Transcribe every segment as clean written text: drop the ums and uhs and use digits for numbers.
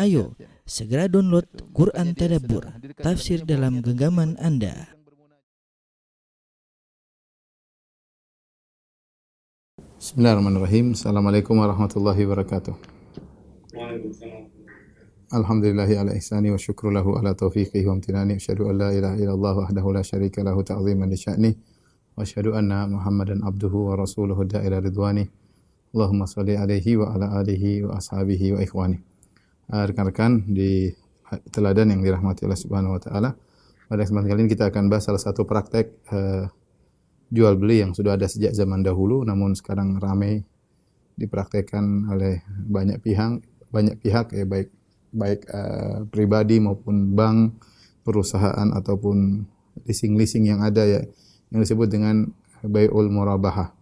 Ayo, segera download Quran Tadabbur, tafsir dalam genggaman Anda. Bismillahirrahmanirrahim. Assalamualaikum warahmatullahi wabarakatuh. Alhamdulillahi ala ihsani wa syukru lahu ala taufiqihi wa amtinani. Asyhadu an la ilaha illallah wahdahu la syarika lahu ta'ziman li sya'ni. Wa asyhadu anna Muhammadan abduhu wa rasuluhu da'ila ridwani. Allahumma shalli alaihi wa ala alihi wa ashabihi wa ikhwani. Rekan-rekan di teladan yang dirahmati Allah Subhanahu wa taala. Pada kesempatan kali ini kita akan bahas salah satu praktek jual beli yang sudah ada sejak zaman dahulu namun sekarang ramai dipraktekkan oleh banyak pihak ya, baik pribadi maupun bank, perusahaan ataupun leasing yang ada ya, yang disebut dengan bai'ul murabahah.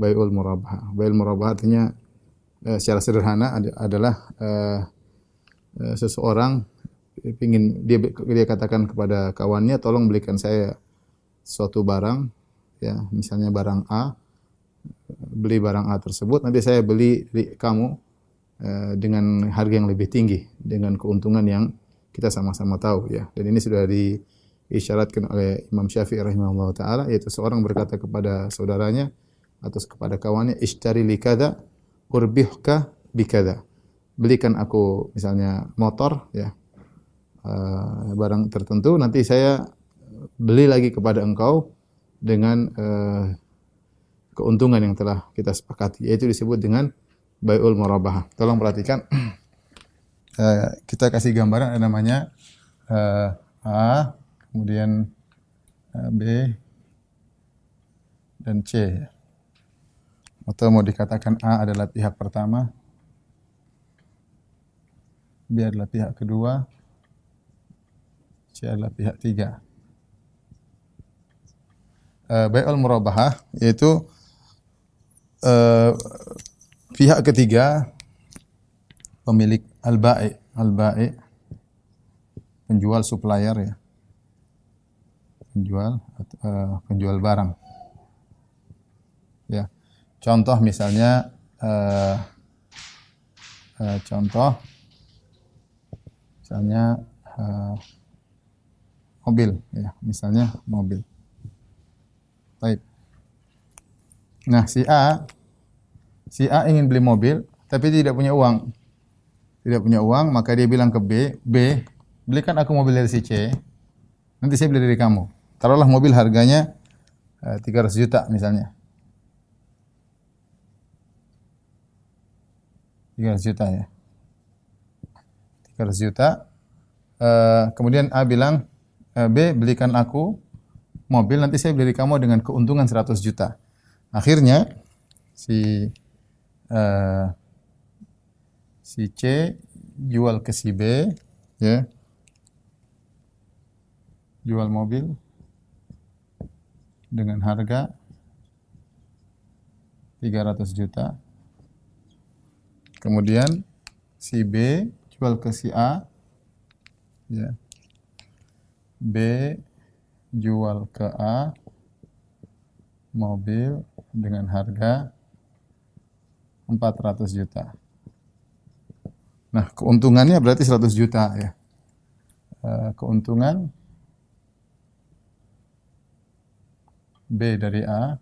Bai'ul murabahah artinya secara sederhana adalah seseorang ingin dia katakan kepada kawannya, tolong belikan saya suatu barang ya, misalnya barang A, beli barang A tersebut, nanti saya beli kamu dengan harga yang lebih tinggi, dengan keuntungan yang kita sama-sama tahu ya. Dan ini sudah diisyaratkan oleh Imam Syafi'i rahimahullah taala, yaitu seorang berkata kepada saudaranya atau kepada kawannya, ishtari li kadza urbihka bi kadza. Belikan aku misalnya motor ya, barang tertentu, nanti saya beli lagi kepada engkau dengan keuntungan yang telah kita sepakati, yaitu disebut dengan bai'ul murabahah. Tolong perhatikan, kita kasih gambaran, ada namanya A, kemudian B dan C. Atau mau dikatakan A adalah pihak pertama, B adalah pihak kedua, C adalah pihak tiga. Bai'ul murabahah yaitu pihak ketiga, pemilik al-bai', penjual, supplier ya, penjual barang ya. Contoh misalnya mobil ya, misalnya mobil. Baik. Nah, si A ingin beli mobil tapi tidak punya uang. Maka dia bilang ke B, belikan aku mobil dari si C. Nanti saya beli dari kamu. Taruhlah mobil harganya 300 juta misalnya. 300 juta ya. 300 juta. Kemudian A bilang, B, belikan aku mobil, nanti saya beli dari kamu dengan keuntungan 100 juta. Akhirnya si C jual ke si B ya. Jual mobil dengan harga 300 juta. Kemudian si B jual ke si A ya. B jual ke A mobil dengan harga 400 juta. Nah, keuntungannya berarti 100 juta ya. Keuntungan B dari A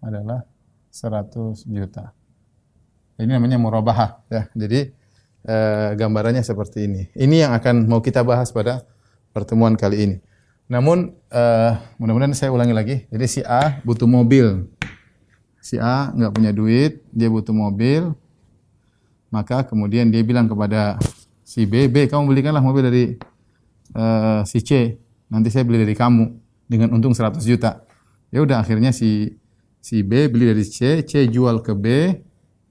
adalah 100 juta. Ini namanya murabahah ya. Jadi gambarannya seperti ini. Ini yang akan mau kita bahas pada pertemuan kali ini. Namun mudah-mudahan saya ulangi lagi. Jadi si A butuh mobil. Si A nggak punya duit, dia butuh mobil. Maka kemudian dia bilang kepada si B, kamu belikanlah mobil dari si C. Nanti saya beli dari kamu dengan untung 100 juta. Ya udah, akhirnya si B beli dari C jual ke B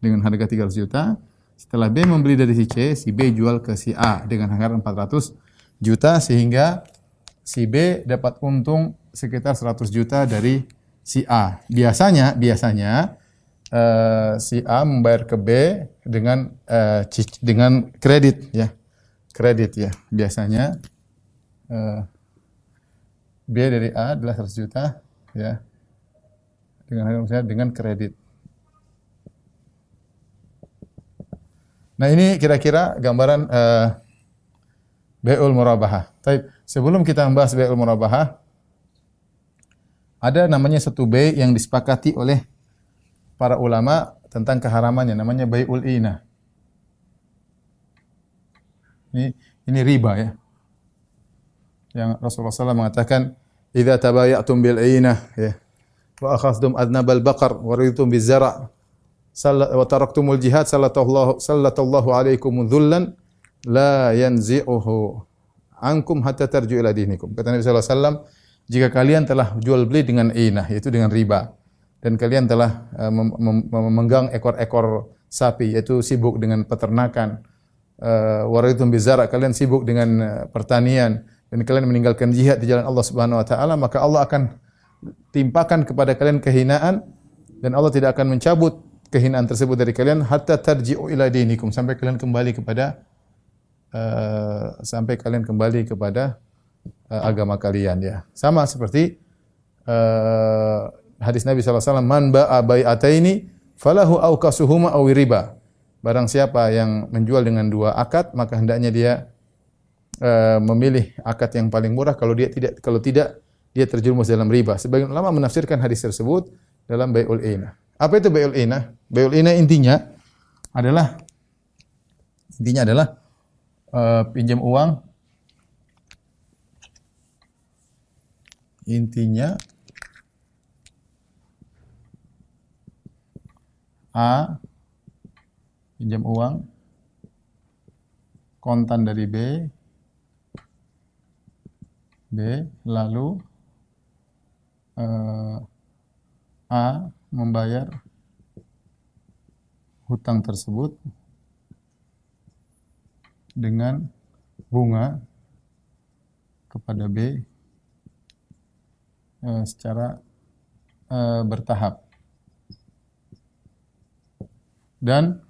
dengan harga 300 juta. Setelah B membeli dari si B jual ke si A dengan harga 400 juta, sehingga si B dapat untung sekitar 100 juta dari si A. Biasanya si A membayar ke B dengan kredit ya. Biasanya B dari A adalah 100 juta ya. Dengan kredit. Nah, ini kira-kira gambaran bai'ul murabahah. Baik, sebelum kita membahas bai'ul murabahah, ada namanya satu bai' yang disepakati oleh para ulama tentang keharamannya, namanya bai'ul inah. Ini riba ya. Yang Rasulullah SAW mengatakan, "Idza tabayatum bil inah ya, wa akhadhtum adnabal baqar wa raditum bizara' wa taraktumul jihad sallallahu alaikum dhullan la yanzi'uhu ankum hatta tarju ila dinikum." Kata Nabi sallallahu alaihi wasallam, jika kalian telah jual beli dengan inah, yaitu dengan riba, dan kalian telah memegang ekor-ekor sapi, yaitu sibuk dengan peternakan, waraitum bizara, kalian sibuk dengan pertanian, dan kalian meninggalkan jihad di jalan Allah Subhanahu wa taala, maka Allah akan timpakan kepada kalian kehinaan, dan Allah tidak akan mencabut kehinaan tersebut dari kalian hatta tarji'u ila dinikum, sampai kalian kembali kepada agama kalian ya. Sama seperti hadis Nabi sallallahu alaihi wasallam, "Man ba'a bai'ataini falahu awkasuhuma aw riba." Barang siapa yang menjual dengan dua akad, maka hendaknya dia memilih akad yang paling murah, kalau tidak dia terjerumus dalam riba. Sebagian ulama menafsirkan hadis tersebut dalam bai'ul inah. Apa itu bai'ul inah? Bai'ul inah intinya adalah pinjam uang. Intinya A pinjam uang kontan dari B, lalu A membayar hutang tersebut dengan bunga kepada B secara bertahap. Dan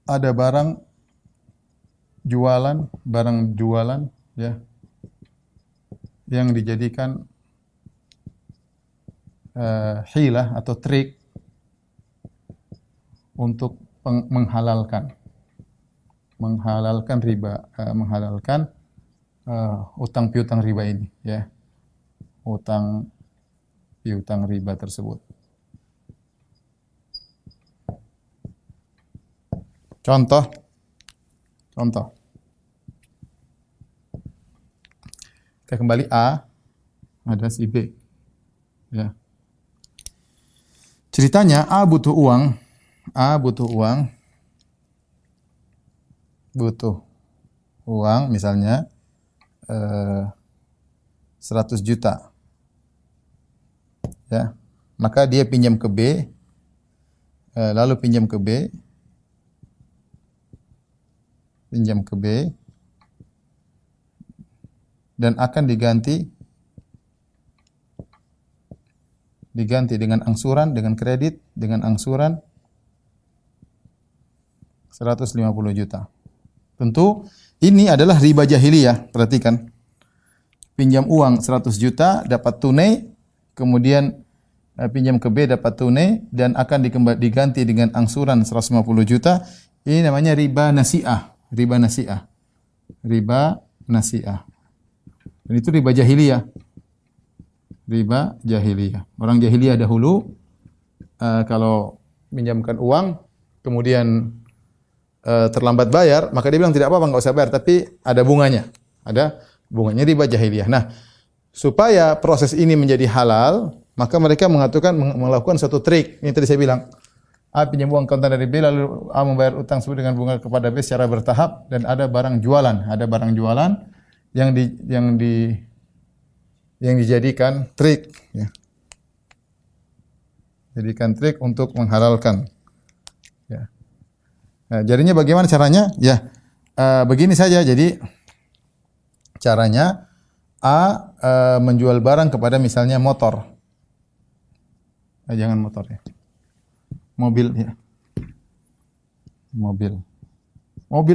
ada barang jualan ya, yang dijadikan hilah atau trik untuk menghalalkan riba, menghalalkan utang piutang riba ini ya, utang piutang riba tersebut. Contoh. Kita kembali A, ada si B. Ya. Ceritanya A butuh uang. Butuh uang misalnya 100 juta. Ya. Maka dia pinjam ke B, lalu pinjam ke B, dan akan diganti dengan angsuran, dengan kredit, dengan angsuran 150 juta. Tentu ini adalah riba jahiliyah. Perhatikan. Pinjam uang 100 juta dapat tunai, kemudian pinjam ke B dapat tunai dan akan diganti dengan angsuran 150 juta. Ini namanya riba nasi'ah. Dan itu riba jahiliyah. Orang jahiliyah dahulu kalau minjamkan uang kemudian terlambat bayar, maka dia bilang tidak apa-apa, enggak usah bayar, tapi ada bunganya. Riba jahiliyah. Nah, supaya proses ini menjadi halal, maka mereka melakukan satu trik. Ini tadi saya bilang, A pinjam uang kontan dari B, lalu A membayar utang tersebut dengan bunga kepada B secara bertahap, dan ada barang jualan yang dijadikan trik, ya. Jadikan trik untuk menghalalkan. Ya. Nah, jadinya bagaimana caranya? Ya, begini saja. Jadi caranya A menjual barang kepada misalnya motor. Jangan motor ya. Mobil ya. Mobil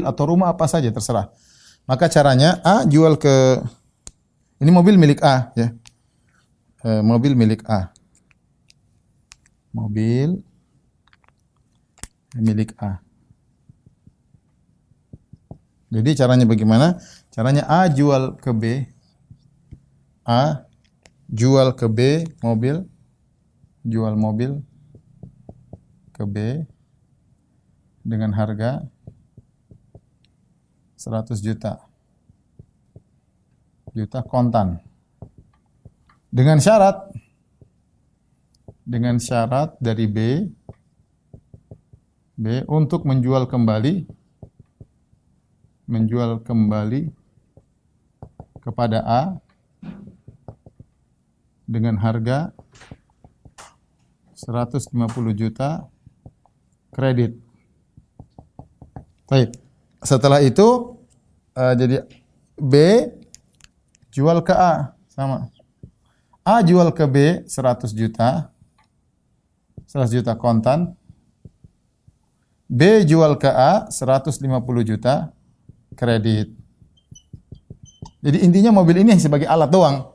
atau rumah apa saja terserah. Maka caranya A jual ke, ini mobil milik A ya. Mobil milik A. Jadi caranya bagaimana? Caranya A jual ke B. A jual ke B mobil. Jual mobil ke B dengan harga 100 juta. Juta kontan. Dengan syarat dari B untuk menjual kembali kepada A dengan harga 150 juta kredit. Baik. Setelah itu jadi B jual ke A sama. A jual ke B 100 juta. 100 juta kontan. B jual ke A 150 juta kredit. Jadi intinya mobil ini sebagai alat doang.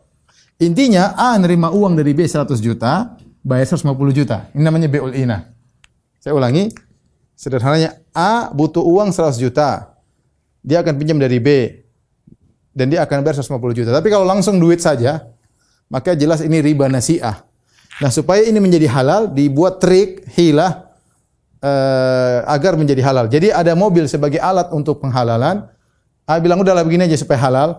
Intinya A nerima uang dari B 100 juta, bayar 150 juta. Ini namanya bai'ul inah. Saya ulangi. Sederhananya A butuh uang 100 juta. Dia akan pinjam dari B dan dia akan bayar 150 juta. Tapi kalau langsung duit saja, maka jelas ini riba nasi'ah. Nah, supaya ini menjadi halal, dibuat trik, hilah agar menjadi halal. Jadi ada mobil sebagai alat untuk penghalalan. A bilang udahlah begini aja supaya halal.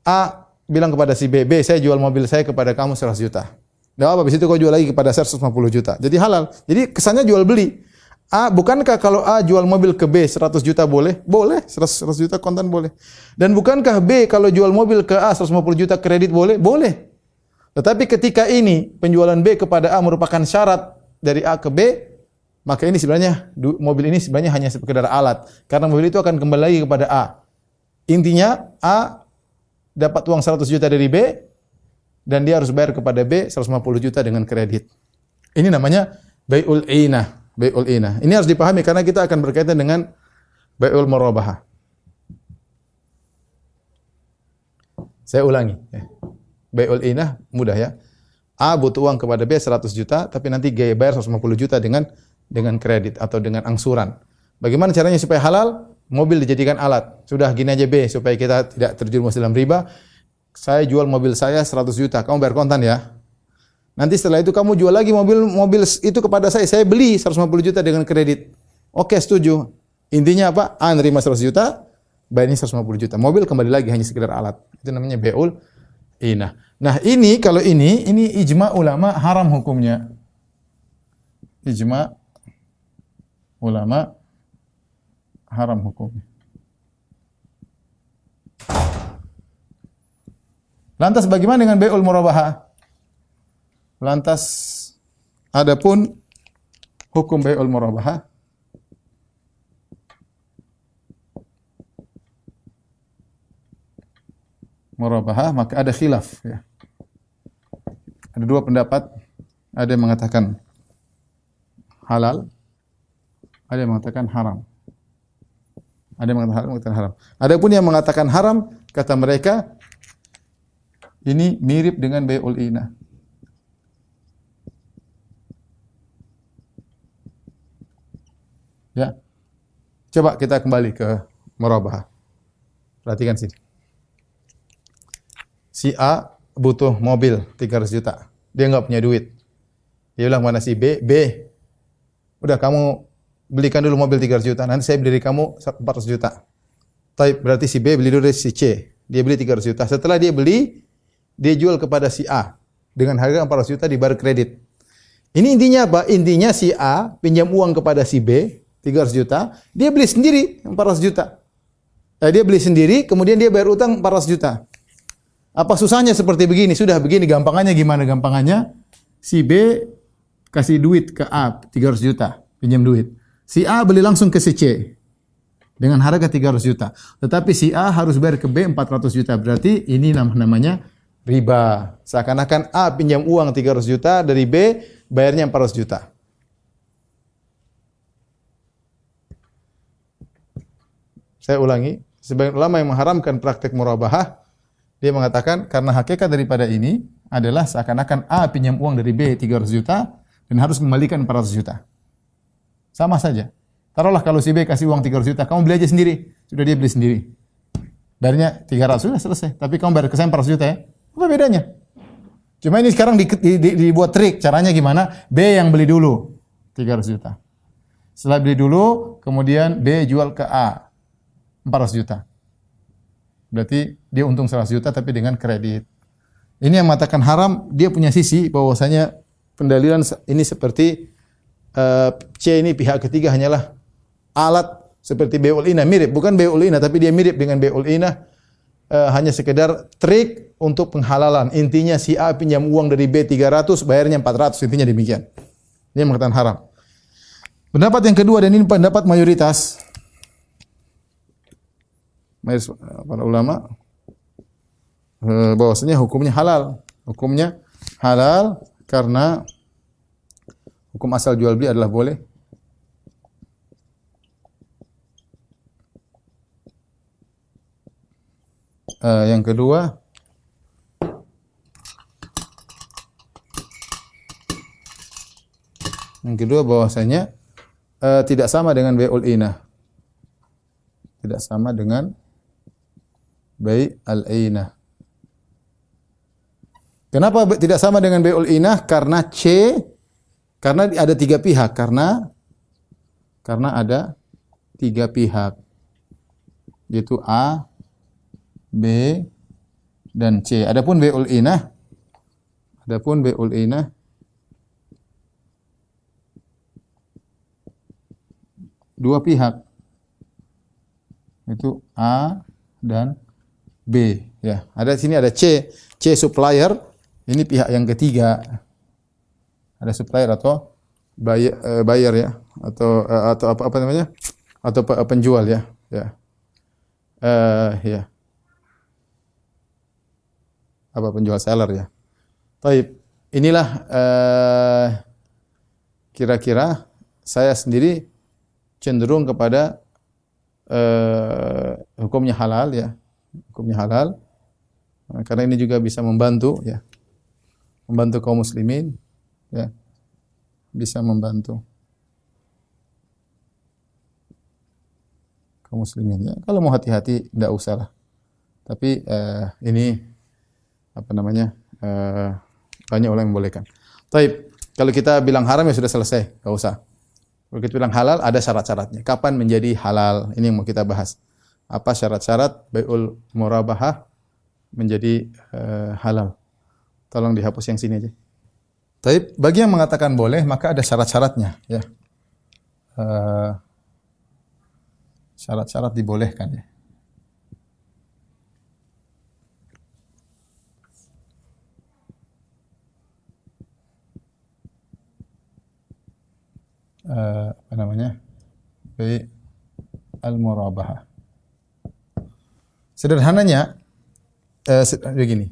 A bilang kepada si B, B saya jual mobil saya kepada kamu 100 juta. Nah, habis itu kau jual lagi kepada saya 150 juta. Jadi halal. Jadi kesannya jual beli. A, bukankah kalau A jual mobil ke B 100 juta boleh? Boleh, 100 juta kontan boleh. Dan bukankah B kalau jual mobil ke A 150 juta kredit boleh? Boleh. Tetapi ketika ini penjualan B kepada A merupakan syarat dari A ke B, maka ini sebenarnya mobil ini sebenarnya hanya sekedar alat. Karena mobil itu akan kembali lagi kepada A. Intinya A dapat uang 100 juta dari B dan dia harus bayar kepada B 150 juta dengan kredit. Ini namanya bai'ul inah. Bai'ul inah. Ini harus dipahami karena kita akan berkaitan dengan bai'ul murabahah. Saya ulangi. Bai'ul inah mudah ya. A butuh uang kepada B 100 juta, tapi nanti G bayar 150 juta dengan kredit atau dengan angsuran. Bagaimana caranya supaya halal? Mobil dijadikan alat. Sudah gini aja B, supaya kita tidak terjerumus dalam riba. Saya jual mobil saya 100 juta, kamu bayar kontan ya. Nanti setelah itu kamu jual lagi mobil itu kepada saya beli 150 juta dengan kredit. Oke, setuju. Intinya apa? A nerima 100 juta, bayarnya 150 juta. Mobil kembali lagi hanya sekedar alat. Itu namanya bai'ul inah. Nah, ini kalau ini ijma ulama haram hukumnya. Ijma ulama haram hukumnya. Lantas bagaimana dengan bai'ul murabahah? Lantas adapun hukum bai'ul murabahah, maka ada khilaf ya. Ada dua pendapat, ada yang mengatakan halal, ada yang mengatakan haram. Ada yang mengatakan haram. Adapun yang mengatakan haram, kata mereka ini mirip dengan bai'ul inah. Ya. Coba kita kembali ke murabahah. Perhatikan sini. Si A butuh mobil 300 juta. Dia enggak punya duit. Dia bilang mana si B, udah kamu belikan dulu mobil 300 juta, nanti saya beli dari kamu 400 juta. Tapi berarti si B beli dulu dari si C. Dia beli 300 juta. Setelah dia beli, dia jual kepada si A dengan harga 400 juta dibayar kredit. Ini intinya apa? Intinya si A pinjam uang kepada si B 300 juta, dia beli sendiri 400 juta. Dia beli sendiri, kemudian dia bayar utang 400 juta. Apa susahnya seperti begini? Sudah begini, gampangannya gimana gampangannya? Si B kasih duit ke A 300 juta, pinjam duit. Si A beli langsung ke si C dengan harga 300 juta. Tetapi si A harus bayar ke B 400 juta. Berarti ini namanya riba. Seakan-akan A pinjam uang 300 juta dari B, bayarnya 400 juta. Saya ulangi, sebagian ulama yang mengharamkan praktek murabahah, dia mengatakan karena hakikat daripada ini adalah seakan-akan A pinjam uang dari B 300 juta dan harus kembalikan 400 juta. Sama saja. Taruhlah kalau si B kasih uang 300 juta, kamu beli aja sendiri. Sudah dia beli sendiri. Bayarnya 300 sudah selesai. Tapi kamu bayar ke saya 400 juta ya. Apa bedanya? Cuma ini sekarang dibuat trik. Caranya gimana? B yang beli dulu 300 juta. Setelah beli dulu, kemudian B jual ke A 400 juta. Berarti dia untung 100 juta tapi dengan kredit. Ini yang mengatakan haram, dia punya sisi bahwasanya pendalilan ini seperti C ini pihak ketiga hanyalah alat seperti bai'ul inah, mirip, bukan bai'ul inah tapi dia mirip dengan bai'ul inah, hanya sekedar trik untuk penghalalan. Intinya si A pinjam uang dari B 300, bayarnya 400, intinya demikian. Ini yang mengatakan haram. Pendapat yang kedua, dan ini pendapat mayoritas para ulama, bahwasanya hukumnya halal. Hukumnya halal karena hukum asal jual beli adalah boleh. Yang kedua, bahwasanya tidak sama dengan bai'ul inah. Tidak sama dengan bai'ul inah. Kenapa tidak sama dengan bai'ul inah? Karena karena ada tiga pihak. Karena ada tiga pihak, yaitu A, B, dan C. Adapun bai'ul inah, dua pihak, itu A dan B. Ya, ada di sini ada C supplier, ini pihak yang ketiga. Ada supplier atau buyer ya, atau apa namanya? Atau penjual ya. Ya. Ya. Apa penjual, seller ya. Baik, inilah kira-kira saya sendiri cenderung kepada hukumnya halal ya. Hukumnya halal. Karena ini juga bisa membantu ya. Membantu kaum muslimin ya. Bisa membantu kaum muslimin ya. Kalau mau hati-hati enggak usah lah. Tapi ini apa namanya? Banyak orang yang membolehkan. Baik, kalau kita bilang haram ya sudah selesai, enggak usah. Kalau kita bilang halal ada syarat-syaratnya. Kapan menjadi halal? Ini yang mau kita bahas. Apa syarat-syarat bai'ul murabahah menjadi halal? Tolong dihapus yang sini aja. Baik, bagi yang mengatakan boleh maka ada syarat-syaratnya ya. Syarat-syarat dibolehkan ya. Apa namanya? Al-murabahah. Sederhananya begini.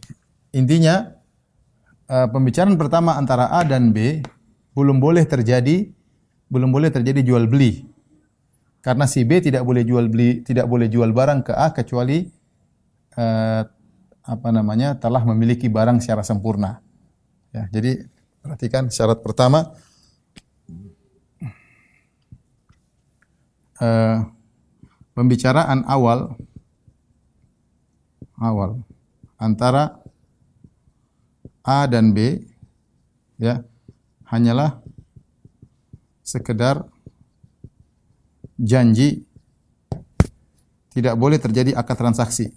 Intinya pembicaraan pertama antara A dan B belum boleh terjadi jual beli. Karena si B tidak boleh jual barang ke A kecuali apa namanya? Telah memiliki barang secara sempurna. Ya, jadi perhatikan syarat pertama, pembicaraan awal antara A dan B ya hanyalah sekedar janji, tidak boleh terjadi akad transaksi.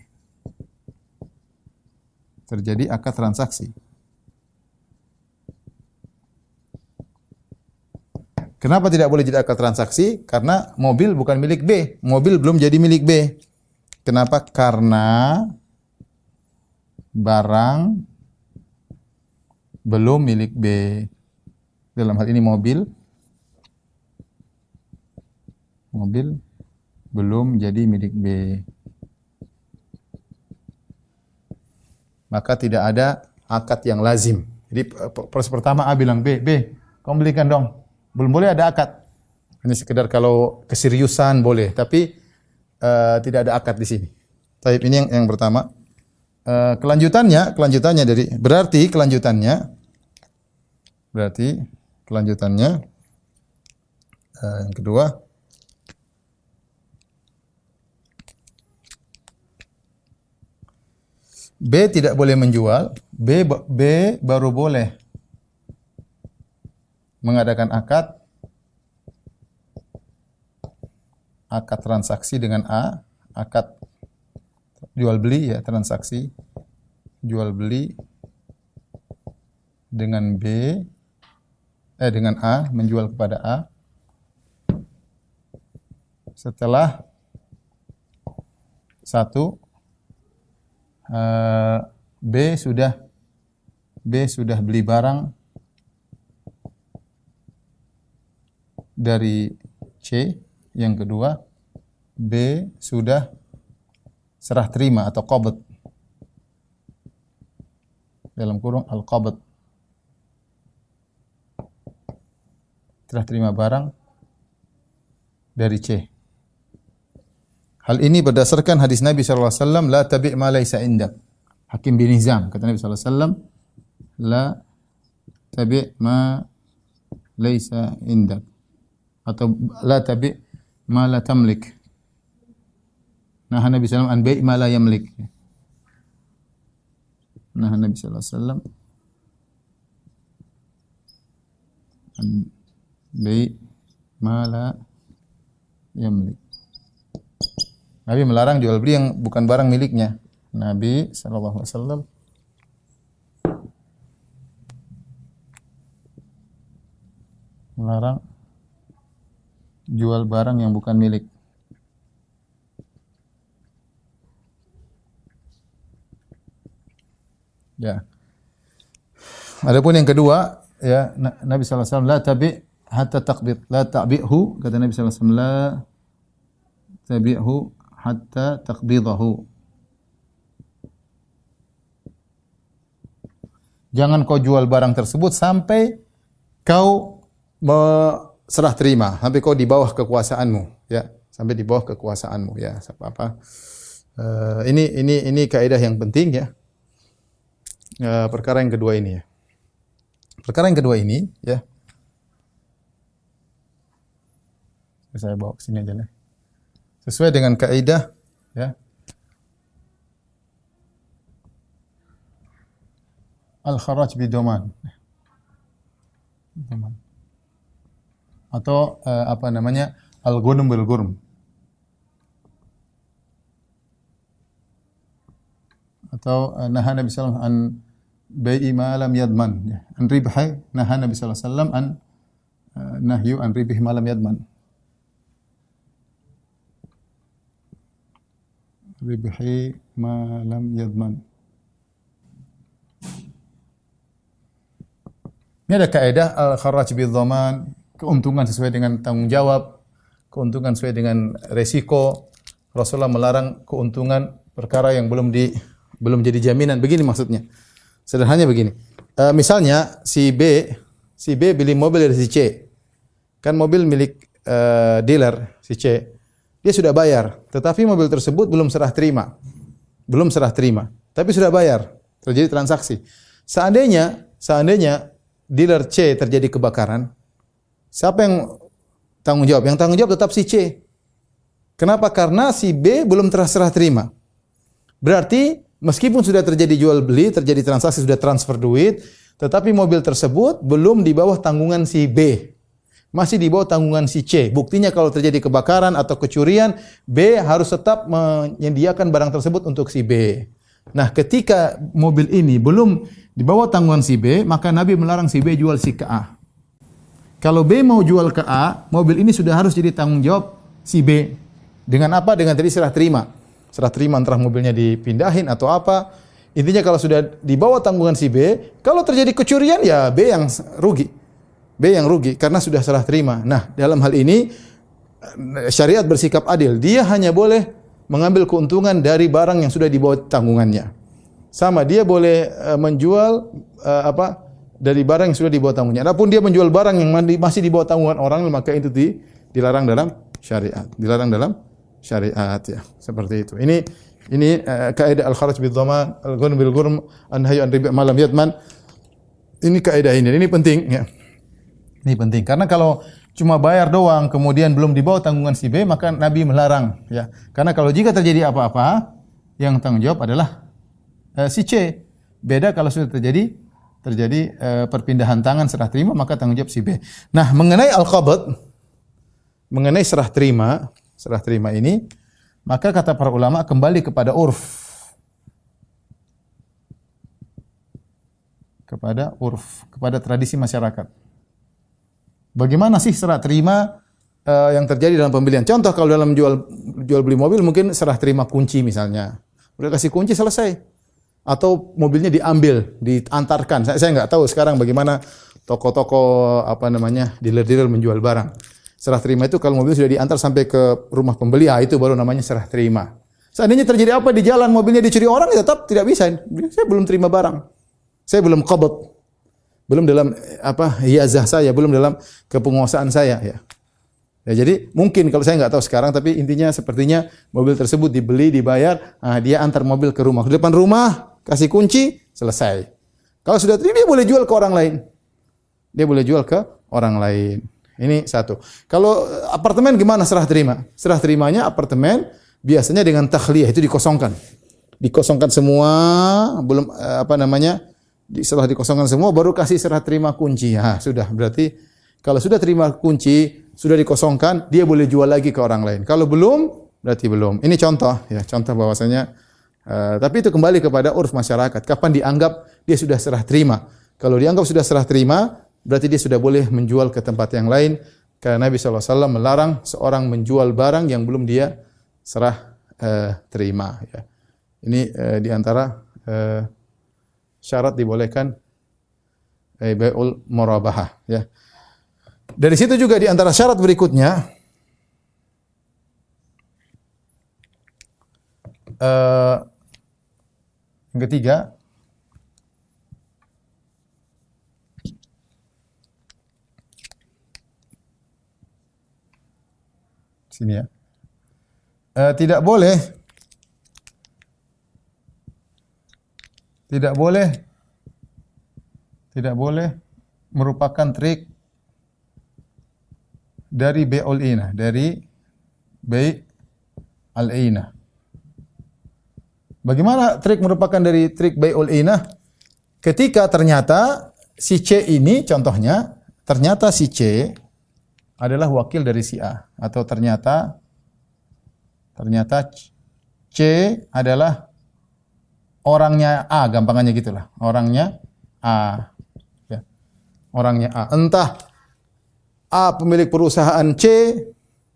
Kenapa tidak boleh jadi akad transaksi? Karena mobil bukan milik B. Mobil belum jadi milik B. Kenapa? Karena barang belum milik B. Dalam hal ini mobil belum jadi milik B. Maka tidak ada akad yang lazim. Jadi proses pertama A bilang B, kamu belikan dong. Belum boleh ada akad. Ini sekedar kalau keseriusan boleh, tapi tidak ada akad di sini. Baik, ini yang pertama. Kelanjutannya yang kedua, B tidak boleh menjual, B baru boleh mengadakan akad transaksi dengan A, akad jual beli ya, transaksi jual beli dengan dengan A, menjual kepada A. Setelah B sudah beli barang dari C. Yang kedua, B sudah serah terima atau qabd. Dalam kurung al-qabd. Serah terima barang dari C. Hal ini berdasarkan hadis Nabi sallallahu alaihi wasallam, la tabi' ma laysa indak. Hakim bin Hizam kata Nabi sallallahu alaihi wasallam, la tabi' ma laysa indak, atau la tabi' ma la tamlik. Nah, Nabi sallallahu alaihi wasallam an bai' ma la yamlik. Nah, Nabi sallallahu alaihi wasallam an bai' ma la yamlik. Nabi melarang jual beli yang bukan barang miliknya. Nabi sallallahu alaihi wasallam melarang jual barang yang bukan milik. Ya. Adapun yang kedua, ya, Nabi sallallahu alaihi wasallam la tabi' hatta taqbid, la ta'bi'hu, kata Nabi sallallahu alaihi wasallam, la tabi'hu hatta taqbidahu. Jangan kau jual barang tersebut sampai kau serah terima, sampai kau di bawah kekuasaanmu, ya, sampai di bawah kekuasaanmu, ya, apa? Ini kaidah yang penting, ya. Perkara yang kedua ini, ya. Perkara yang kedua ini, ya. Saya bawa ke sini aja lah. Sesuai dengan kaidah, ya. Al-kharaj bidoman. Atau apa namanya? Al-ghunm bil ghurm. Atau naha Nabi sallallahu alaihi wasallam an bai'i ma lam yadman. An ribhi, naha Nabi sallallahu alaihi wasallam an nahyu an ribhi ma lam yadman. Ribhi ma lam yadman. Ini ada kaidah al-kharaj bidh-dhaman, keuntungan sesuai dengan tanggung jawab, keuntungan sesuai dengan resiko. Rasulullah melarang keuntungan perkara yang belum jadi jaminan. Begini maksudnya. Sederhananya begini. Misalnya si B beli mobil dari si C. Kan mobil milik dealer si C. Dia sudah bayar, tetapi mobil tersebut belum serah terima. Tapi sudah bayar. Terjadi transaksi. Seandainya dealer C terjadi kebakaran, siapa yang tanggung jawab? Yang tanggung jawab tetap si C. Kenapa? Karena si B belum serah terima. Berarti meskipun sudah terjadi jual beli, terjadi transaksi, sudah transfer duit, tetapi mobil tersebut belum di bawah tanggungan si B. Masih di bawah tanggungan si C. Buktinya kalau terjadi kebakaran atau kecurian, B harus tetap menyediakan barang tersebut untuk si B. Nah, ketika mobil ini belum di bawah tanggungan si B, maka Nabi melarang si B jual si ke A. Kalau B mau jual ke A, mobil ini sudah harus jadi tanggung jawab si B. Dengan apa? Dengan tadi serah terima. Serah terima antara mobilnya dipindahin atau apa. Intinya kalau sudah di bawah tanggungan si B, kalau terjadi kecurian ya B yang rugi. B yang rugi karena sudah serah terima. Nah, dalam hal ini syariat bersikap adil. Dia hanya boleh mengambil keuntungan dari barang yang sudah di bawah tanggungannya. Sama, dia boleh menjual dari barang yang sudah di bawah tanggungannya. Adapun dia menjual barang yang masih di bawah tanggungan orang, maka itu dilarang dalam syariat. Dilarang dalam syariat, ya. Seperti itu. Ini kaidah al-kharaj bidh-dhaman, al-ghunm bil ghurm, an-nahyu an riba ma lam yadman. Ini kaidah ini. Ini penting, ya. Ini penting karena kalau cuma bayar doang kemudian belum di bawah tanggungan si B, maka Nabi melarang, ya. Karena kalau jika terjadi apa-apa, yang tanggung jawab adalah si C. Beda kalau sudah terjadi perpindahan tangan serah terima, maka tanggung jawab si B. Nah, mengenai al-qabd, mengenai serah terima ini, maka kata para ulama kembali kepada urf. Kepada tradisi masyarakat. Bagaimana sih serah terima yang terjadi dalam pembelian? Contoh kalau dalam jual beli mobil mungkin serah terima kunci misalnya. Udah kasih kunci selesai. Atau mobilnya diambil, diantarkan. Saya nggak tahu sekarang bagaimana toko-toko dealer-dealer menjual barang. Serah terima itu kalau mobil sudah diantar sampai ke rumah pembeli, itu baru namanya serah terima. Seandainya terjadi apa di jalan, mobilnya dicuri orang, ya tetap tidak bisa. Saya belum terima barang. Saya belum qabd. Belum dalam hiyazah saya, belum dalam kepenguasaan saya, ya. Ya, jadi mungkin kalau saya nggak tahu sekarang, tapi intinya sepertinya mobil tersebut dibeli, dibayar, dia antar mobil ke rumah. Di depan rumah, kasih kunci, selesai. Kalau sudah terima, dia boleh jual ke orang lain. Dia boleh jual ke orang lain. Ini satu. Kalau apartemen gimana serah terima? Serah terimanya apartemen biasanya dengan takhliyah, itu dikosongkan. Dikosongkan semua, belum setelah dikosongkan semua baru kasih serah terima kunci. Sudah. Berarti kalau sudah terima kunci, sudah dikosongkan, dia boleh jual lagi ke orang lain. Kalau belum, berarti belum. Ini contoh bahwasanya tapi itu kembali kepada urf masyarakat. Kapan dianggap dia sudah serah terima? Kalau dianggap sudah serah terima, berarti dia sudah boleh menjual ke tempat yang lain. Karena Nabi SAW melarang seorang menjual barang yang belum dia serah terima. Ya. Ini di antara syarat dibolehkan bai'ul murabahah, ya. Dari situ juga di antara syarat berikutnya yang ketiga, sini ya. Tidak boleh merupakan trik dari bai'ul inah, dari bai' al-inah. Bagaimana trik merupakan dari trik bai'ul inah? Ketika ternyata si C ini, contohnya, ternyata si C adalah wakil dari si A, atau ternyata C adalah orangnya A, gampangannya gitulah. Orangnya A. Ya. Orangnya A. Entah A pemilik perusahaan C,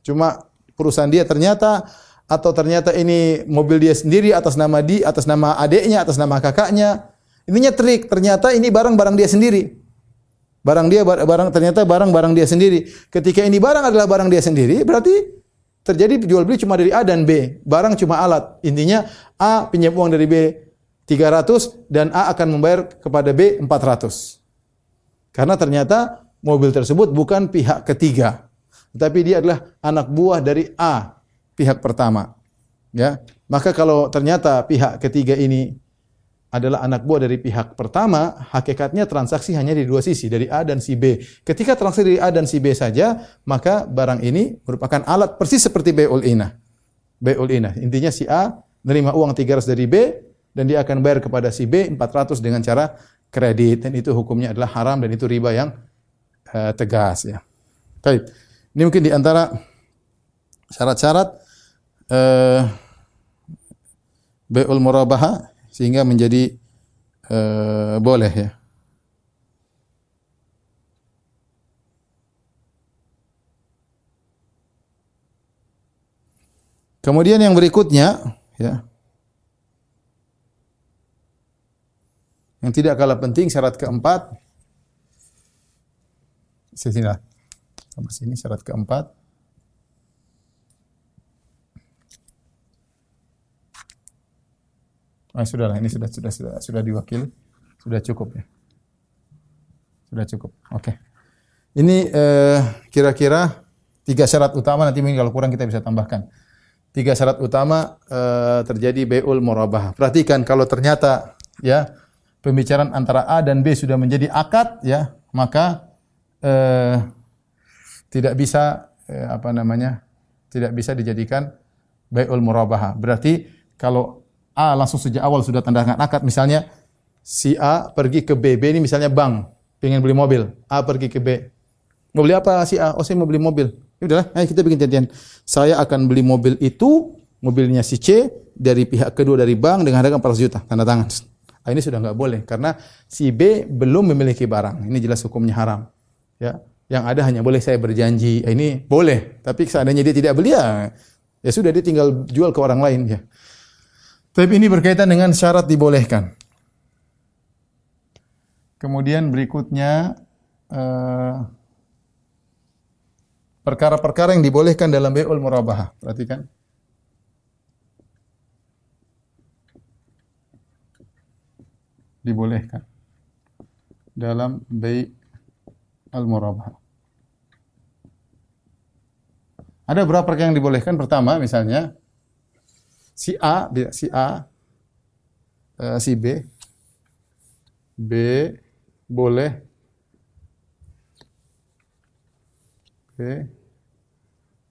cuma perusahaan dia ternyata, atau ternyata ini mobil dia sendiri atas nama atas nama adiknya, atas nama kakaknya. Ininya trik, ternyata ini barang-barang dia sendiri. Ternyata barang-barang dia sendiri. Ketika ini barang adalah barang dia sendiri, berarti terjadi jual beli cuma dari A dan B. Barang cuma alat. Intinya A pinjam uang dari B 300 dan A akan membayar kepada B 400. Karena ternyata mobil tersebut bukan pihak ketiga, tetapi dia adalah anak buah dari A, pihak pertama. Ya, maka kalau ternyata pihak ketiga ini adalah anak buah dari pihak pertama, hakikatnya transaksi hanya di dua sisi, dari A dan si B. Ketika transaksi dari A dan si B saja, maka barang ini merupakan alat persis seperti bai'ul inah. Bai'ul inah, intinya si A menerima uang 300 dari B dan dia akan bayar kepada si B 400 dengan cara kredit, dan itu hukumnya adalah haram dan itu riba yang tegas, ya. Baik. Ini mungkin di antara syarat-syarat bai'ul murabahah sehingga menjadi boleh, ya. Kemudian yang berikutnya, ya. Yang tidak kalah penting, syarat keempat. Sinilah. Sampai sini syarat keempat. Sudahlah, ini sudah diwakili. Sudah cukup, ya. Sudah cukup. Oke. Ini kira-kira 3 syarat utama, nanti mungkin kalau kurang kita bisa tambahkan. 3 syarat utama terjadi bai'ul murabahah. Perhatikan kalau ternyata, ya, pembicaraan antara A dan B sudah menjadi akad, ya, maka tidak bisa tidak bisa dijadikan bai'ul murabahah. Berarti kalau A langsung sejak awal sudah tanda tangan akad. Misalnya si A pergi ke B, B ini misalnya bank, pengen beli mobil. A pergi ke B. Mau beli apa si A? Oh, saya mau beli mobil. Ya udahlah, ayo kita bikin janjian. Saya akan beli mobil itu, mobilnya si C dari pihak kedua dari bank dengan harga 400 juta. Tanda tangan. Ini sudah enggak boleh karena si B belum memiliki barang. Ini jelas hukumnya haram. Ya, yang ada hanya boleh saya berjanji. Ini boleh, tapi seandainya dia tidak beli ya sudah dia tinggal jual ke orang lain ya. Tapi ini berkaitan dengan syarat dibolehkan. Kemudian berikutnya perkara-perkara yang dibolehkan dalam bai'ul murabahah. Perhatikan. Dibolehkan dalam bai'ul murabahah. Ada beberapa perkara yang dibolehkan. Pertama, misalnya si A, si B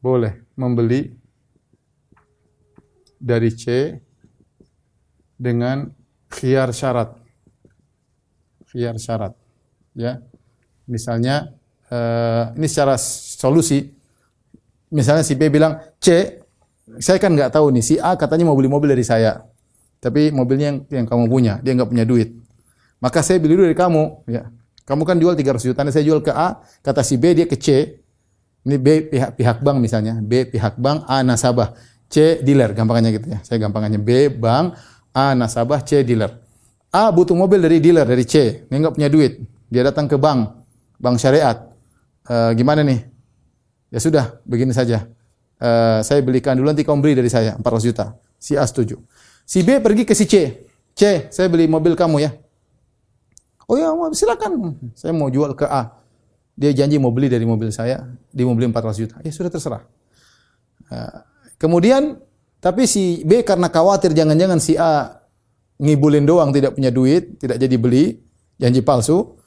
boleh membeli dari C dengan khiyar syarat. Khiyar syarat. Ya. Misalnya ini secara solusi. Misalnya si B bilang, C, saya kan nggak tahu nih, si A katanya mau beli mobil dari saya. Tapi mobilnya yang kamu punya, dia nggak punya duit. Maka saya beli dulu dari kamu, ya. Kamu kan jual 300 juta, saya jual ke A, kata si B dia ke C. Ini B pihak bank misalnya, B pihak bank, A nasabah, C dealer, gampangannya gitu ya. Saya gampangannya B bank, A nasabah, C dealer. A butuh mobil dari dealer dari C, dia nggak punya duit. Dia datang ke bank syariat. Gimana nih? Ya sudah, begini saja. Saya belikan dulu, nanti kamu beli dari saya 400 juta. Si A setuju. Si B pergi ke si C. C, saya beli mobil kamu ya. Oh ya, silakan. Saya mau jual ke A. Dia janji mau beli dari mobil saya, dia mau beli 400 juta. Ya sudah terserah. Kemudian, tapi si B karena khawatir jangan-jangan si A ngibulin doang, tidak punya duit, tidak jadi beli, janji palsu.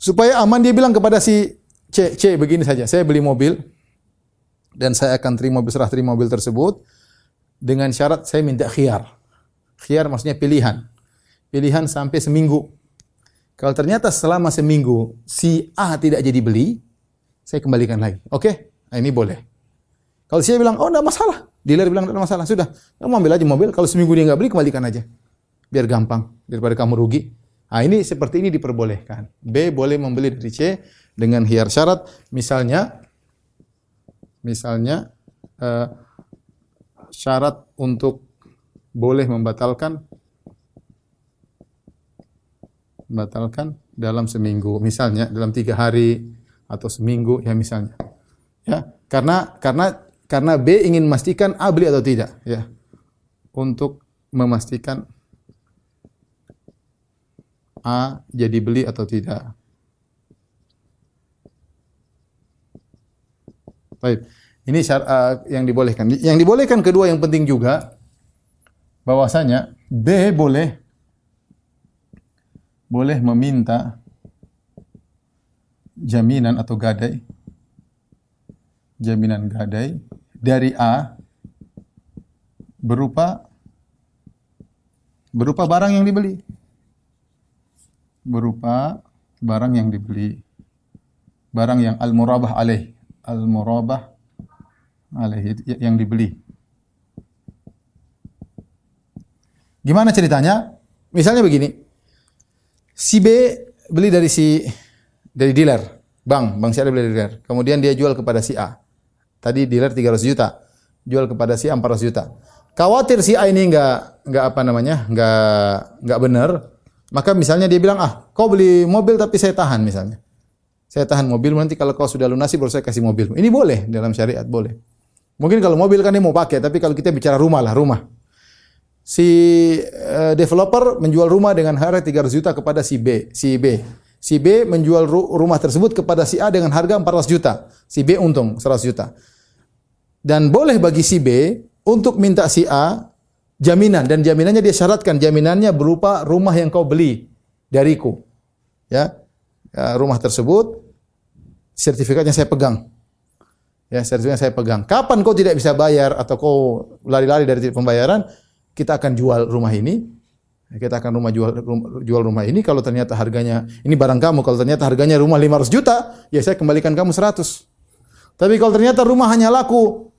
Supaya aman dia bilang kepada si C begini saja, saya beli mobil dan saya akan serah terima mobil tersebut dengan syarat saya minta khiyar. Khiyar maksudnya pilihan. Pilihan sampai seminggu. Kalau ternyata selama seminggu si A tidak jadi beli, saya kembalikan lagi. Oke? Nah, ini boleh. Kalau si A bilang, oh enggak masalah. Dealer bilang enggak masalah. Sudah, kamu ambil aja mobil. Kalau seminggu dia enggak beli, kembalikan aja. Biar gampang. Daripada kamu rugi. Nah, ini seperti ini diperbolehkan. B boleh membeli dari C dengan khiyar syarat. Misalnya syarat untuk boleh membatalkan dalam seminggu, misalnya dalam 3 hari atau seminggu ya misalnya, ya karena B ingin memastikan A beli atau tidak, ya, untuk memastikan A jadi beli atau tidak. Baik, ini yang dibolehkan. Yang dibolehkan kedua yang penting juga bahwasanya B boleh meminta jaminan atau jaminan gadai dari A berupa barang yang dibeli. Berupa barang yang dibeli. Barang yang al-murabah alaih. Al-murabah alaih yang dibeli. Gimana ceritanya? Misalnya begini. Si B beli dari dealer, bank syariah beli dari dealer. Kemudian dia jual kepada si A. Tadi dealer 300 juta, jual kepada si A 400 juta. Khawatir si A ini enggak benar. Maka misalnya dia bilang, kau beli mobil tapi saya tahan misalnya. Saya tahan mobil, nanti kalau kau sudah lunasi baru saya kasih mobil. Ini boleh dalam syariat, boleh. Mungkin kalau mobil kan dia mau pakai, tapi kalau kita bicara rumah. Si developer menjual rumah dengan harga 300 juta kepada si B. Si B menjual rumah tersebut kepada si A dengan harga 400 juta. Si B untung 100 juta. Dan boleh bagi si B untuk minta si A jaminan, dan jaminannya dia syaratkan, jaminannya berupa rumah yang kau beli dariku. Ya, rumah tersebut sertifikatnya saya pegang. Ya, sertifikatnya saya pegang. Kapan kau tidak bisa bayar atau kau lari-lari dari pembayaran, kita akan jual rumah ini. Kita akan jual rumah ini. Kalau ternyata harganya, ini barang kamu, kalau ternyata harganya rumah 500 juta, ya saya kembalikan kamu 100. Tapi kalau ternyata rumah hanya laku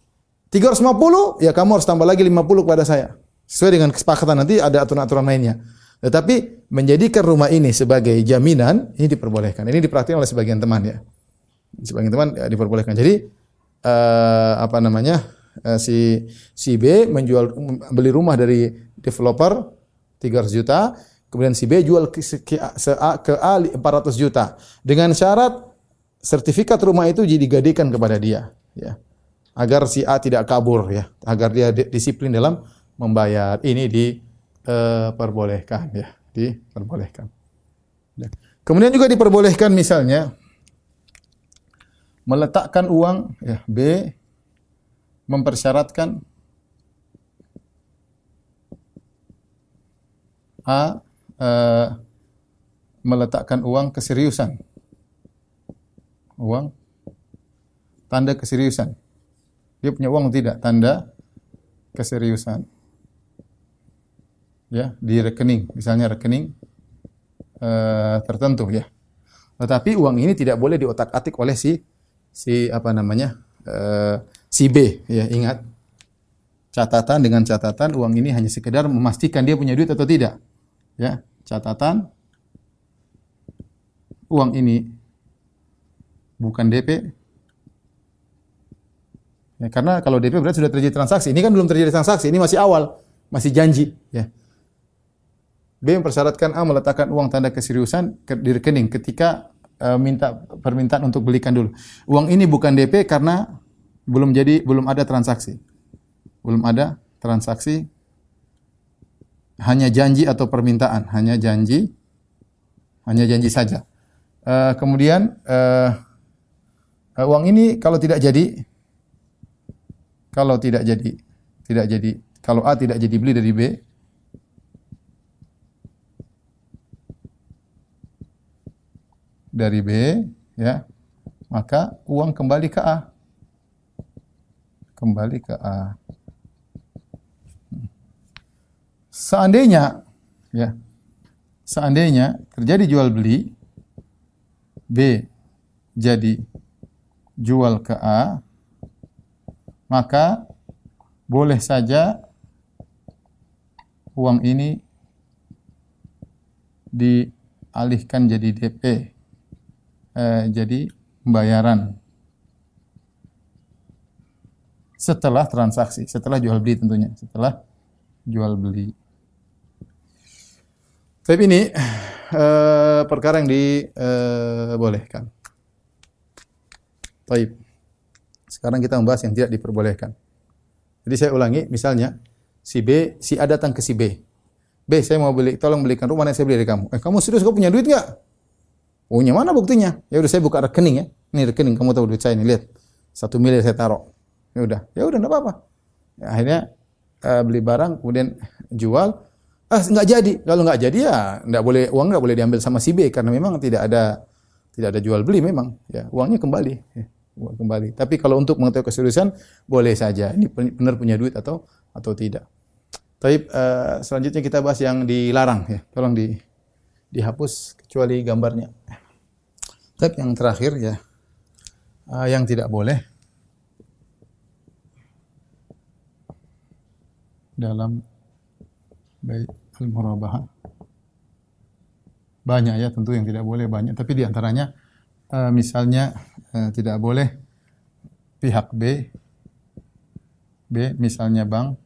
350, ya kamu harus tambah lagi 50 kepada saya. Sesuai dengan kesepakatan, nanti ada aturan-aturan lainnya. Tetapi menjadikan rumah ini sebagai jaminan, ini diperbolehkan. Ini diperhatikan oleh sebagian teman ya. Sebagian teman ya, diperbolehkan. Jadi si B beli rumah dari developer 300 juta, kemudian si B jual ke A 400 juta dengan syarat sertifikat rumah itu digadekan kepada dia ya. Agar si A tidak kabur ya, agar dia disiplin dalam membayar. Ini diperbolehkan ya, diperbolehkan. Ya. Kemudian juga diperbolehkan misalnya meletakkan uang ya, B mempersyaratkan A meletakkan uang keseriusan. Uang tanda keseriusan. Dia punya uang tidak? Tanda keseriusan. Ya, di rekening, misalnya rekening tertentu ya. Tetapi uang ini tidak boleh diotak-atik oleh si B ya, ingat. Dengan catatan uang ini hanya sekedar memastikan dia punya duit atau tidak. Ya, catatan uang ini bukan DP. Ya, karena kalau DP berarti sudah terjadi transaksi. Ini kan belum terjadi transaksi, ini masih awal, masih janji. Ya. B mempersyaratkan A meletakkan uang tanda keseriusan di rekening ketika minta permintaan untuk belikan dulu. Uang ini bukan DP karena belum ada transaksi. Belum ada transaksi. Hanya janji atau permintaan, hanya janji saja. Kemudian uang ini kalau A tidak jadi beli dari B, ya, maka uang kembali ke A. Kembali ke A. Seandainya terjadi jual beli, B jadi jual ke A, maka boleh saja uang ini dialihkan jadi DP, jadi pembayaran setelah transaksi, setelah jual beli tentunya, setelah jual beli. Tapi ini perkara yang dibolehkan. Baik. Sekarang kita membahas yang tidak diperbolehkan. Jadi saya ulangi, misalnya si A datang ke si B. B, saya mau tolong belikan rumah yang saya beli dari kamu. Kamu serius, kamu punya duit enggak? Punya, mana buktinya? Ya udah, saya buka rekening ya. Ini rekening, kamu tahu duit saya ini, lihat. 1 miliar saya taruh. Ya udah enggak apa-apa. Ya, akhirnya beli barang, kemudian jual. Enggak jadi. Kalau enggak jadi ya uang enggak boleh diambil sama si B karena memang tidak ada jual beli memang. Ya, uangnya kembali. Ya, uang kembali. Tapi kalau untuk mengetahui keseriusan boleh saja. Ini benar punya duit atau tidak. Tapi selanjutnya kita bahas yang dilarang ya. Tolong dihapus kecuali gambarnya. Tapi yang terakhir ya, yang tidak boleh dalam baik al-murabahah. Banyak ya tentu yang tidak boleh, banyak. Tapi di antaranya misalnya tidak boleh pihak B misalnya bank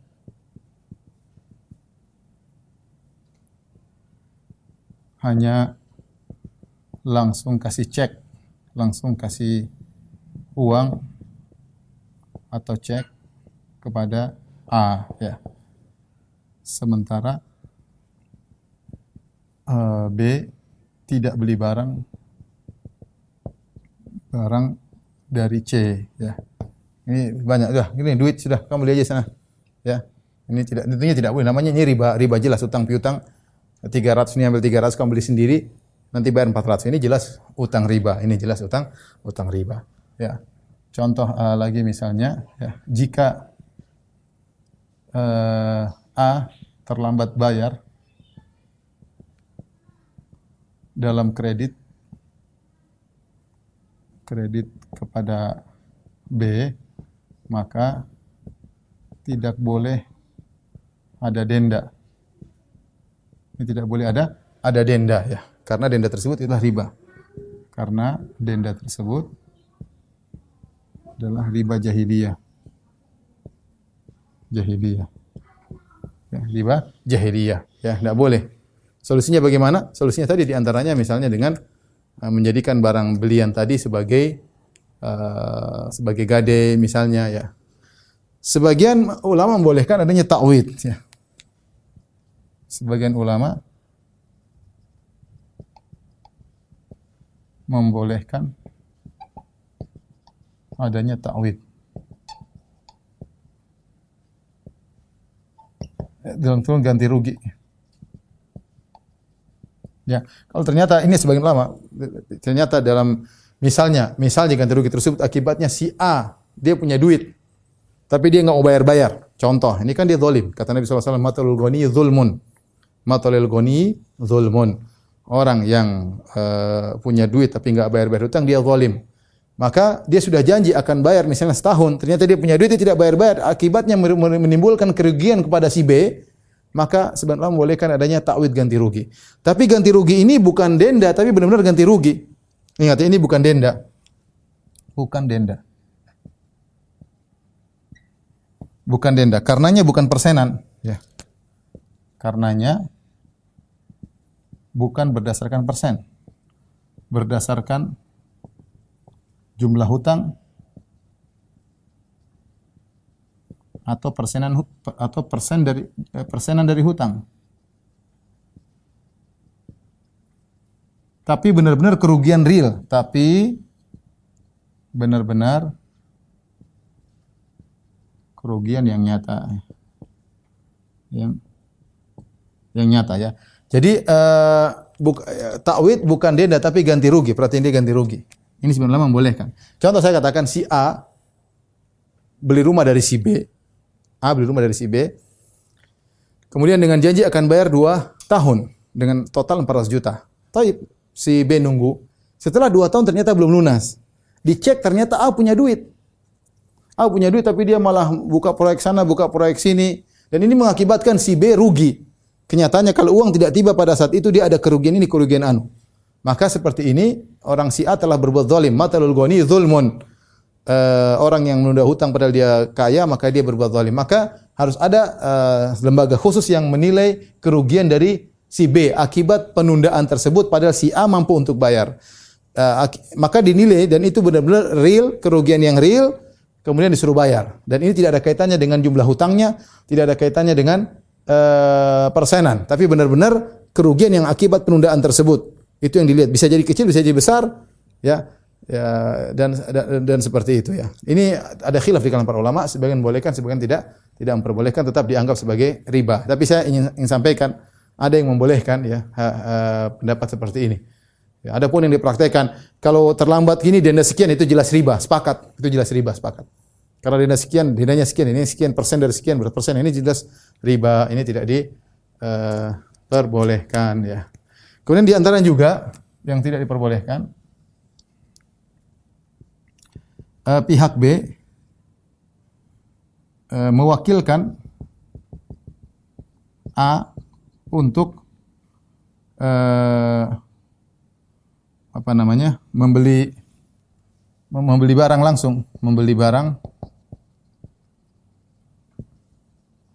hanya langsung kasih cek, langsung kasih uang atau cek kepada A ya. Sementara B tidak beli barang dari C ya. Ini banyak ini duit sudah, kamu beli aja sana. Ya. Ini tentunya tidak boleh. Namanya ini riba jelas, utang piutang. 300 ini ambil 300, kamu beli sendiri, nanti bayar 400. Ini jelas utang riba. Ini jelas utang riba. Ya. Contoh lagi misalnya ya, jika A terlambat bayar dalam kredit kepada B, maka tidak boleh ada denda. Ini tidak boleh ada denda ya, karena denda tersebut adalah riba. Karena denda tersebut adalah riba jahiliyah. Jahiliyah. Ya, riba jahiliyah. Ya, tidak boleh. Solusinya bagaimana? Solusinya tadi diantaranya misalnya dengan menjadikan barang belian tadi sebagai gade misalnya ya. Sebagian ulama membolehkan adanya ta'wid ya. Sebagian ulama membolehkan adanya ta'wid. Dalam turun ganti rugi. Ya, kalau ternyata ini sebagian ulama, ternyata dalam misalnya ganti rugi tersebut akibatnya si A dia punya duit, tapi dia nggak mau bayar. Contoh, ini kan dia zalim. Kata Nabi SAW, matalul ghani zulmun. Matalul ghani zulmun. Orang yang punya duit tapi nggak bayar hutang, dia zalim. Maka dia sudah janji akan bayar misalnya setahun, ternyata dia punya duit dia tidak bayar, akibatnya menimbulkan kerugian kepada si B, maka sebenarnya membolehkan adanya ta'wid ganti rugi. Tapi ganti rugi ini bukan denda, tapi benar-benar ganti rugi. Ingat, ini bukan denda. Bukan denda. Bukan denda, karenanya bukan persenan, ya. Karenanya bukan berdasarkan persen. Berdasarkan jumlah hutang atau persenan dari hutang. Tapi benar-benar kerugian real, tapi benar-benar kerugian yang nyata. Yang nyata ya. Jadi ta'wid bukan denda tapi ganti rugi. Perhatiin dia ganti rugi. Ini sebenarnya membolehkan. Contoh saya katakan si A beli rumah dari si B. A beli rumah dari si B. Kemudian dengan janji akan bayar 2 tahun dengan total 400 juta. Tapi si B nunggu. Setelah 2 tahun ternyata belum lunas. Dicek ternyata A punya duit. A punya duit tapi dia malah buka proyek sana, buka proyek sini. Dan ini mengakibatkan si B rugi. Kenyataannya kalau uang tidak tiba pada saat itu dia ada kerugian ini, kerugian anu. Maka seperti ini orang si A telah berbuat zalim. Matalul ghani zulmun. Orang yang menunda hutang padahal dia kaya maka dia berbuat zalim. Maka harus ada lembaga khusus yang menilai kerugian dari si B akibat penundaan tersebut padahal si A mampu untuk bayar. Maka dinilai dan itu benar-benar real, kerugian yang real, kemudian disuruh bayar. Dan ini tidak ada kaitannya dengan jumlah hutangnya, tidak ada kaitannya dengan persenan, tapi benar-benar kerugian yang akibat penundaan tersebut. Itu yang dilihat, bisa jadi kecil, bisa jadi besar, ya, dan seperti itu ya. Ini ada khilaf di kalangan para ulama, sebagian membolehkan, sebagian tidak memperbolehkan, tetap dianggap sebagai riba. Tapi saya ingin sampaikan, ada yang membolehkan ya pendapat seperti ini. Ya, adapun yang dipraktekkan, kalau terlambat gini denda sekian itu jelas riba, sepakat. Itu jelas riba, sepakat. Karena denda sekian, dendanya sekian, ini sekian persen dari sekian, berapa persen, ini jelas riba, ini tidak diperbolehkan ya. Kemudian di antara juga yang tidak diperbolehkan, pihak B mewakilkan A untuk membeli barang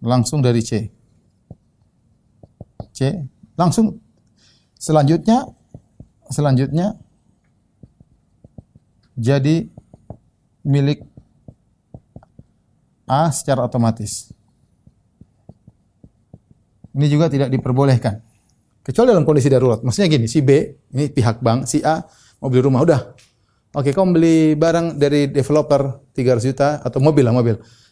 langsung dari C langsung. Selanjutnya jadi milik A secara otomatis. Ini juga tidak diperbolehkan. Kecuali dalam kondisi darurat. Maksudnya gini, si B, ini pihak bank, si A mau beli rumah, udah. Oke, kamu beli barang dari developer 300 juta atau mobil.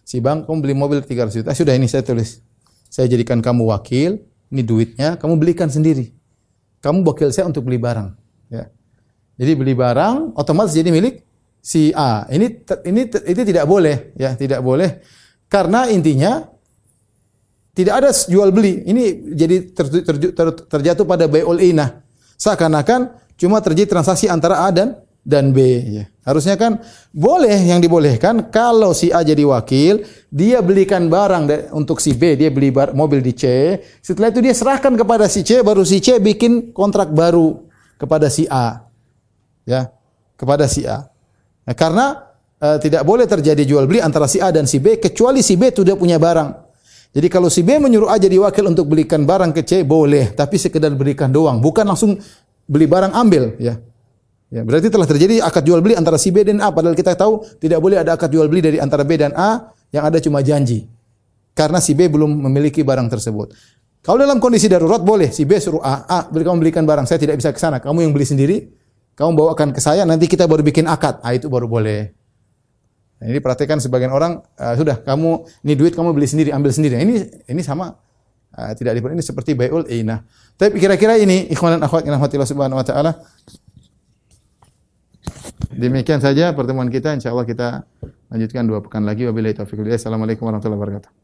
Si bank, kamu beli mobil 300 juta. Sudah, ini saya tulis. Saya jadikan kamu wakil, ini duitnya, kamu belikan sendiri. Kamu wakil saya untuk beli barang, ya. Jadi beli barang otomatis jadi milik si A. Ini tidak boleh, ya, tidak boleh. Karena intinya Tidak ada jual beli. Ini jadi terjatuh pada bai'ul inah. Seakan-akan cuma terjadi transaksi antara A dan B. Ya. Harusnya kan boleh, yang dibolehkan kalau si A jadi wakil, dia belikan barang untuk si B, dia beli mobil di C. Setelah itu dia serahkan kepada si C, baru si C bikin kontrak baru kepada si A. Ya, kepada si A. Nah, karena tidak boleh terjadi jual beli antara si A dan si B kecuali si B sudah punya barang. Jadi kalau si B menyuruh A jadi wakil untuk belikan barang ke C boleh, tapi sekedar berikan doang, bukan langsung beli barang ambil, ya. Ya, berarti telah terjadi akad jual beli antara si B dan A, padahal kita tahu tidak boleh ada akad jual beli dari antara B dan A, yang ada cuma janji. Karena si B belum memiliki barang tersebut. Kalau dalam kondisi darurat boleh, si B suruh A, kamu belikan barang, saya tidak bisa ke sana, kamu yang beli sendiri. Kamu bawakan ke saya, nanti kita baru bikin akad. Itu baru boleh. Nah, ini perhatikan sebagian orang, sudah kamu ini duit kamu beli sendiri, ambil sendiri. Ini sama, tidak diperlukan. Ini seperti bai'ul inah. Tapi kira-kira ini, ikhwan dan akhwat yang rahmatillah subhanahu wa ta'ala. Demikian saja pertemuan kita. InsyaAllah kita lanjutkan 2 pekan lagi. Wabillahi taufiq wal hidayah. Assalamualaikum warahmatullahi wabarakatuh.